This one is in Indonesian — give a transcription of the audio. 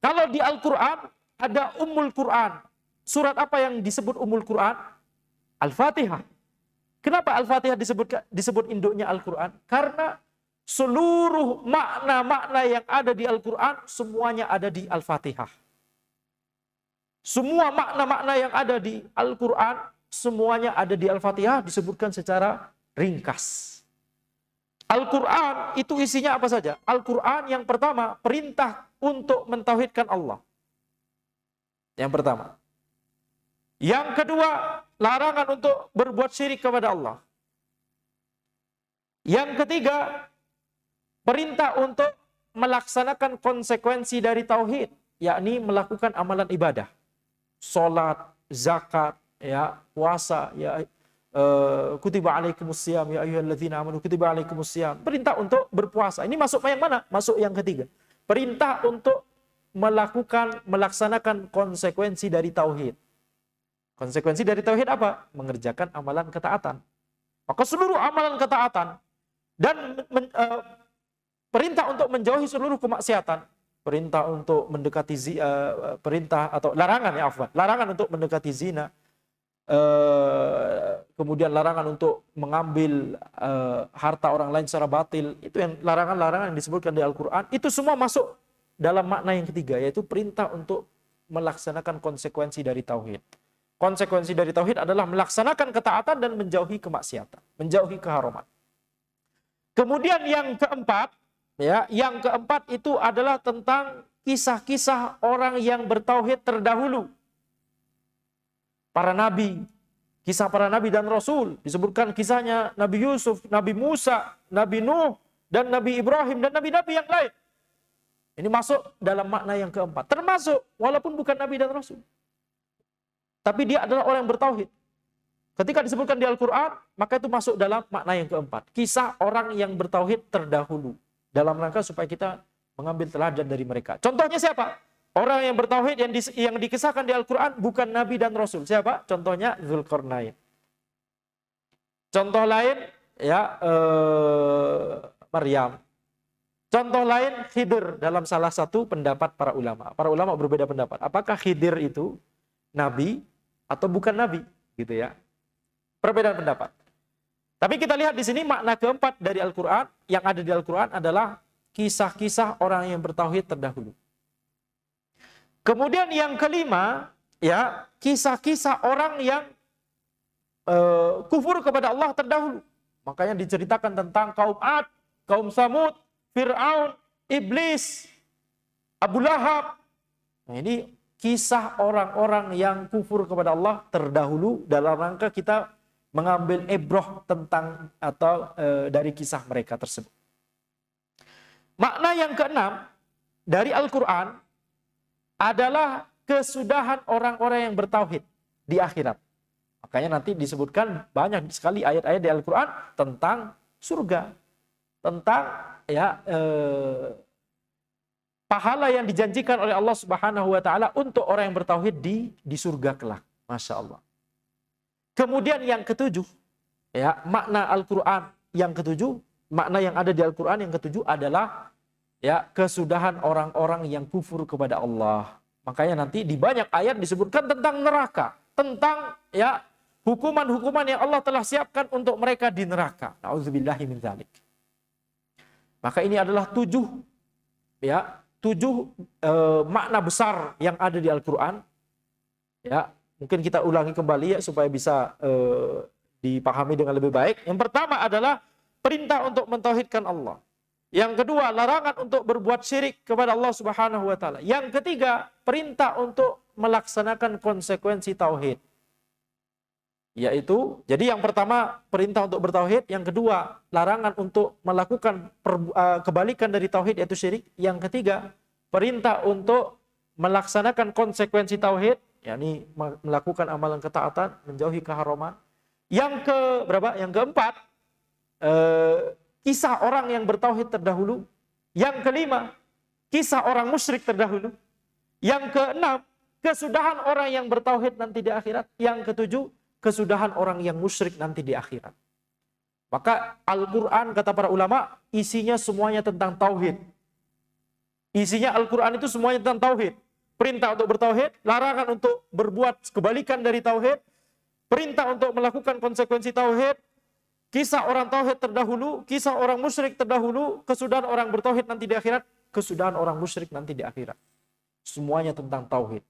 Kalau di Al-Quran ada Ummul Quran. Surat apa yang disebut Ummul Quran? Al-Fatihah. Kenapa Al-Fatihah disebut induknya Al-Quran? Karena seluruh makna-makna yang ada di Al-Quran semuanya ada di Al-Fatihah. Semua makna-makna yang ada di Al-Quran semuanya ada di Al-Fatihah, disebutkan secara ringkas. Al-Quran itu isinya apa saja? Al-Quran yang pertama, perintah untuk mentauhidkan Allah. Yang pertama. Yang kedua, larangan untuk berbuat syirik kepada Allah. Yang ketiga, perintah untuk melaksanakan konsekuensi dari tauhid, yakni melakukan amalan ibadah. Salat, zakat, ya, puasa, ya, kutiba alaikumusiyam ya ayyuhalladzina amanu kutiba alaikumusiyam. Perintah untuk berpuasa. Ini masuk yang mana? Masuk yang ketiga. Perintah untuk melaksanakan konsekuensi dari tauhid. Konsekuensi dari tauhid apa? Mengerjakan amalan ketaatan. Maka seluruh amalan ketaatan dan perintah untuk menjauhi seluruh kemaksiatan, perintah untuk mendekati perintah atau larangan, ya afwan, larangan untuk mendekati zina, kemudian larangan untuk mengambil harta orang lain secara batil, itu yang larangan-larangan yang disebutkan di Al-Quran, itu semua masuk dalam makna yang ketiga, yaitu perintah untuk melaksanakan konsekuensi dari tauhid. Konsekuensi dari tauhid adalah melaksanakan ketaatan dan menjauhi kemaksiatan, menjauhi keharuman. Kemudian yang keempat, ya, yang keempat itu adalah tentang kisah-kisah orang yang bertauhid terdahulu. Para nabi, kisah para nabi dan rasul, disebutkan kisahnya Nabi Yusuf, Nabi Musa, Nabi Nuh, dan Nabi Ibrahim, dan nabi-nabi yang lain. Ini masuk dalam makna yang keempat. Termasuk, walaupun bukan nabi dan rasul, tapi dia adalah orang yang bertauhid. Ketika disebutkan di Al-Quran, maka itu masuk dalam makna yang keempat. Kisah orang yang bertauhid terdahulu. Dalam rangka supaya kita mengambil teladan dari mereka. Contohnya siapa? Orang yang bertauhid yang dikisahkan di Al-Quran bukan Nabi dan Rasul. Siapa? Contohnya Dzulqarnain. Contoh lain, ya, Maryam. Contoh lain, Khidir dalam salah satu pendapat para ulama. Para ulama berbeda pendapat. Apakah Khidir itu Nabi atau bukan Nabi? Gitu ya. Perbedaan pendapat. Tapi kita lihat di sini makna keempat dari Al-Quran, yang ada di Al-Quran adalah kisah-kisah orang yang bertauhid terdahulu. Kemudian yang kelima, ya, kisah-kisah orang yang kufur kepada Allah terdahulu. Makanya diceritakan tentang kaum Ad, kaum Samud, Fir'aun, Iblis, Abu Lahab. Nah, ini kisah orang-orang yang kufur kepada Allah terdahulu dalam rangka kita mengambil ibroh tentang atau dari kisah mereka tersebut. Makna yang keenam dari Al-Quran adalah kesudahan orang-orang yang bertauhid di akhirat. Makanya nanti disebutkan banyak sekali ayat-ayat di Al-Quran tentang surga, tentang, ya, pahala yang dijanjikan oleh Allah Subhanahu wa taala untuk orang yang bertauhid di surga kelak. Masya Allah. Kemudian yang ketujuh, ya, makna Al-Quran yang ketujuh, makna yang ada di Al-Quran yang ketujuh adalah, ya, kesudahan orang-orang yang kufur kepada Allah. Makanya nanti di banyak ayat disebutkan tentang neraka, tentang, ya, hukuman-hukuman yang Allah telah siapkan untuk mereka di neraka. Nauzubillahi min dzalik. Maka ini adalah tujuh makna besar yang ada di Al-Quran. Ya, mungkin kita ulangi kembali, ya, supaya bisa dipahami dengan lebih baik. Yang pertama adalah perintah untuk mentauhidkan Allah. Yang kedua, larangan untuk berbuat syirik kepada Allah Subhanahu wa taala. Yang ketiga, perintah untuk melaksanakan konsekuensi tauhid. Yaitu, jadi yang pertama perintah untuk bertauhid, yang kedua larangan untuk melakukan kebalikan dari tauhid yaitu syirik. Yang ketiga, perintah untuk melaksanakan konsekuensi tauhid, yakni melakukan amalan ketaatan, menjauhi keharuman. Yang keempat, kisah orang yang bertauhid terdahulu. Yang kelima, kisah orang musyrik terdahulu. Yang keenam, kesudahan orang yang bertauhid nanti di akhirat. Yang ketujuh, kesudahan orang yang musyrik nanti di akhirat. Maka Al-Quran, kata para ulama, isinya semuanya tentang tauhid. Isinya Al-Quran itu semuanya tentang tauhid. Perintah untuk bertauhid, larangan untuk berbuat kebalikan dari tauhid, perintah untuk melakukan konsekuensi tauhid, kisah orang tauhid terdahulu, kisah orang musyrik terdahulu, kesudahan orang bertauhid nanti di akhirat, kesudahan orang musyrik nanti di akhirat. Semuanya tentang tauhid.